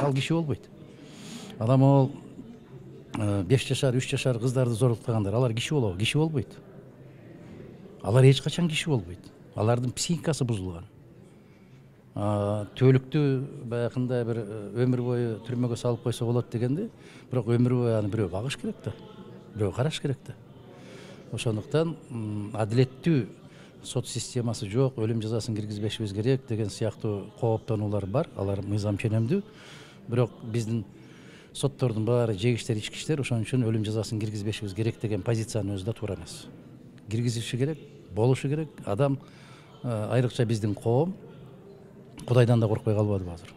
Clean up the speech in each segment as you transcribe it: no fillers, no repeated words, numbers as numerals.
ал киши болбойт. Адам ол 5 жашар, 3 жашар кыздарды зорлуктагандар, алар киши болобу? Киши болбойт. Алар эч качан киши болбойт. Алардын психикасы бузулган. Төлүктү баягындай бир өмүр бою түрмөгө салып койсо болот дегенде, бирок өмүр бою аны бирөө багыш керек да, бирөө караш керек да. Ошондуктан адилеттүү сот системасы жок, өлүм жазасын киргизбешибиз керек деген сыяктуу кооптонуулар бар. Алар мыйзам ченемдүү. Бирок биздин соттордун баары жегиштер, ичкичтер ошон үчүн өлүм жазасын киргизбешибиз керек деген позициянын өзү да туура эмес. Киргизиши керек, болушу керек. Адам, айрыкча биздин коом Кудайдан да коркпой калбадыбы азыр.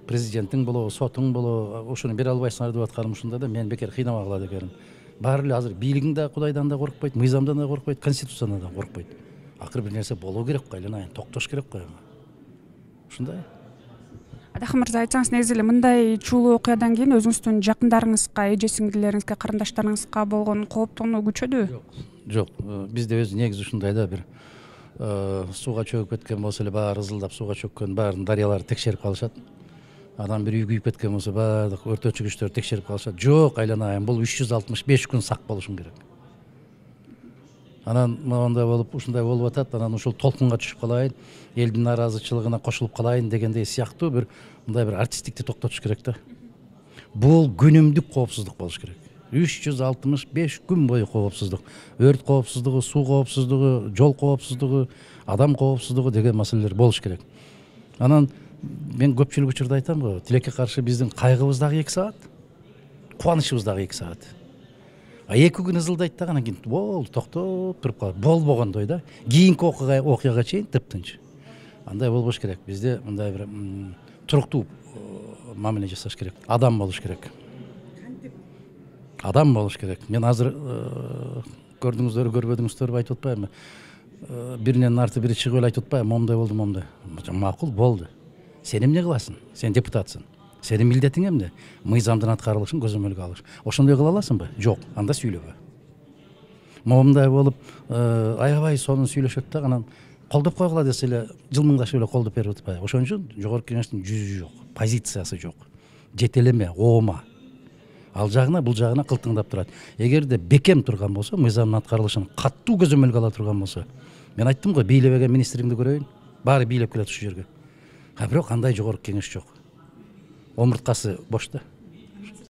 Президенттин болобу, сотуң болобу, ошону бере албайсыңар деп атканым ушунда да мен бекер кыйнабай калат экенмин. Баары эле азыр бийлигиң да Кудайдан да коркпойт, мыйзамдан да коркпойт, конституциядан да коркпойт. Акыры бир нерсе болуу керек го, айланайын, токтош керек го эми. Ушундай. Адахмыр мырза, айтсаңыз негизи эле мындай чуулуу окуядан кийин өзүңүздүн жакындарыңызга, эже сиңдилериңизге, карындаштарыңызга болгон кооптонуу күчөдүбү? Жок, бизде өзү негизи ушундай да, бир сууга чөгүп кеткен болсо эле баары ызылдап сууга чөккөн баарын дарыяларды текшерип калышат. Адам бир үй күйүп кеткен болсо баардык өртөөчү күчтөр текшерип калышат. Жок, айланайын, бул 365 күн сак болушуң керек. Анан мондай болуп, ушундай болуп атат, анан ушул толкунга түшүп калайын, элдин наразычылыгына кошулуп калайын дегендей сыяктуу бир мындай бир артисттикти токтотуш керек да. Бул күнүмдүк коопсуздук болуш керек. 365 күн бою коопсуздук. Өрт коопсуздугу, суу коопсуздугу, жол коопсуздугу, адам коопсуздугу деген маселелер болуш керек. Анан мен көпчүлүк учурда айтам го, тилекке каршы биздин кайгыбыз дагы 2 саат, кубанычыбыз дагы 2 саат. 2 күн ызылдайт дагы, анан кийин болду, токтоп туруп калат. Болбогондой да. Кийинки окуяга чейин тыптынч. Андай болбош керек. Бизде мындай бир туруктуу мамиле жасаш керек. Адам болуш керек. Адам болуш керек. Мен азыр көрдүңүздөр, көрбөдүңүздөрбү айтып атпайбымы? Биринен арты бири чыгып эле айтып атпайбы, момундай болду, момундай. Макул болду. Сен эмне кыласың? Сен депутатсың. Сенин милдетиң эмне? Мыйзамдын аткарылышын көзөмөлгө алыш. Ошондой кыла аласыңбы? Жок, анда сүйлөбө. Момундай болуп, аябай сонун сүйлөшөт да, анан колдоп койгула десе эле жылмыңдашып эле колдоп берип атпайбы? Ошон үчүн жогорку кеңештин жүзү жок, позициясы жок. Жетелеме, оома. Ал жагына, бул жагына кылтыңдап турат. Эгерде бекем турган болсо, мыйзамдын аткарылышын каттуу көзөмөлгө ала турган болсо, мен айттым го, бийлебеген министриңди көрөйүн, баары бийлеп келет ушул жерге. Бирок андай жогорку кеңеш жок. Омурткасы бош да.